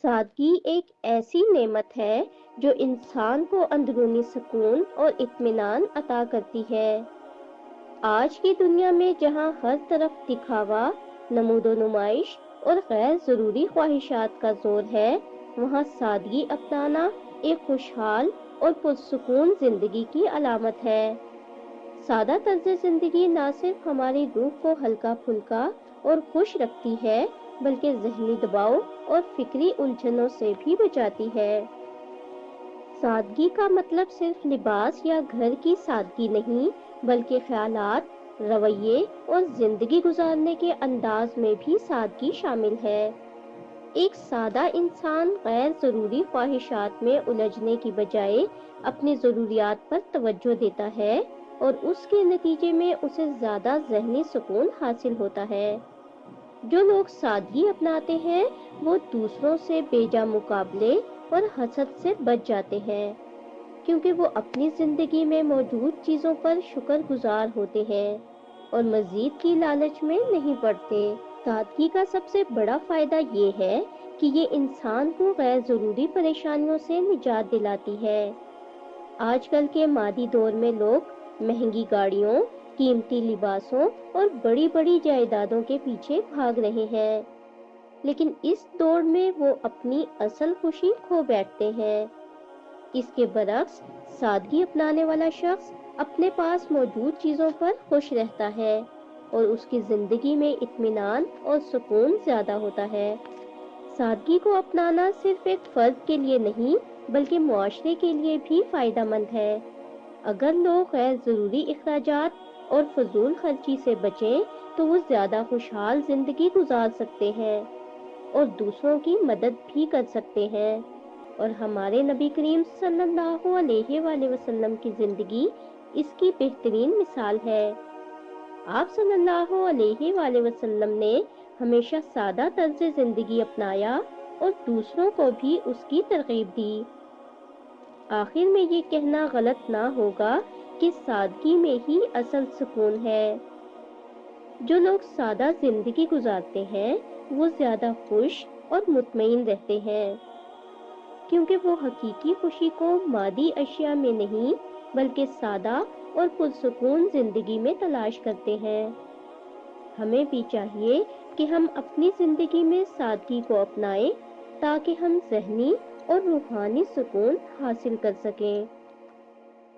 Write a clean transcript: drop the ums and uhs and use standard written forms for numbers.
سادگی ایک ایسی نعمت ہے جو انسان کو اندرونی سکون اور اطمینان عطا کرتی ہے۔ آج کی دنیا میں جہاں ہر طرف دکھاوا، نمود و نمائش اور غیر ضروری خواہشات کا زور ہے، وہاں سادگی اپنانا ایک خوشحال اور پرسکون زندگی کی علامت ہے۔ سادہ طرز زندگی نہ صرف ہماری روح کو ہلکا پھلکا اور خوش رکھتی ہے، بلکہ ذہنی دباؤ اور فکری الجھنوں سے بھی بچاتی ہے۔ سادگی کا مطلب صرف لباس یا گھر کی سادگی نہیں، بلکہ خیالات، رویے اور زندگی گزارنے کے انداز میں بھی سادگی شامل ہے۔ ایک سادہ انسان غیر ضروری خواہشات میں الجھنے کی بجائے اپنی ضروریات پر توجہ دیتا ہے اور اس کے نتیجے میں اسے زیادہ ذہنی سکون حاصل ہوتا ہے۔ جو لوگ سادگی اپناتے ہیں وہ دوسروں سے بیجا مقابلے اور حسد سے بچ جاتے ہیں، کیونکہ وہ اپنی زندگی میں موجود چیزوں پر شکر گزار ہوتے ہیں اور مزید کی لالچ میں نہیں پڑتے۔ سادگی کا سب سے بڑا فائدہ یہ ہے کہ یہ انسان کو غیر ضروری پریشانیوں سے نجات دلاتی ہے۔ آج کل کے مادی دور میں لوگ مہنگی گاڑیوں، قیمتی لباسوں اور بڑی بڑی جائیدادوں کے پیچھے بھاگ رہے ہیں، لیکن اس دوڑ میں وہ اپنی اصل خوشی کھو بیٹھتے ہیں۔ اس کے برعکس سادگی اپنانے والا شخص اپنے پاس موجود چیزوں پر خوش رہتا ہے اور اس کی زندگی میں اطمینان اور سکون زیادہ ہوتا ہے۔ سادگی کو اپنانا صرف ایک فرد کے لیے نہیں بلکہ معاشرے کے لیے بھی فائدہ مند ہے۔ اگر لوگ غیر ضروری اخراجات اور فضول خرچی سے بچیں تو وہ زیادہ خوشحال زندگی گزار سکتے ہیں اور دوسروں کی مدد بھی کر سکتے ہیں۔ اور ہمارے نبی کریم صلی اللہ علیہ وآلہ وسلم کی زندگی اس کی بہترین مثال ہے۔ آپ صلی اللہ علیہ وآلہ وسلم نے ہمیشہ سادہ طرز زندگی اپنایا اور دوسروں کو بھی اس کی ترغیب دی۔ آخر میں یہ کہنا غلط نہ ہوگا کہ سادگی میں ہی اصل سکون ہے۔ جو لوگ سادہ زندگی گزارتے ہیں وہ زیادہ خوش اور مطمئن رہتے ہیں، کیونکہ وہ حقیقی خوشی کو مادی اشیاء میں نہیں بلکہ سادہ اور پرسکون زندگی میں تلاش کرتے ہیں۔ ہمیں بھی چاہیے کہ ہم اپنی زندگی میں سادگی کو اپنائیں تاکہ ہم ذہنی اور روحانی سکون حاصل کر سکیں۔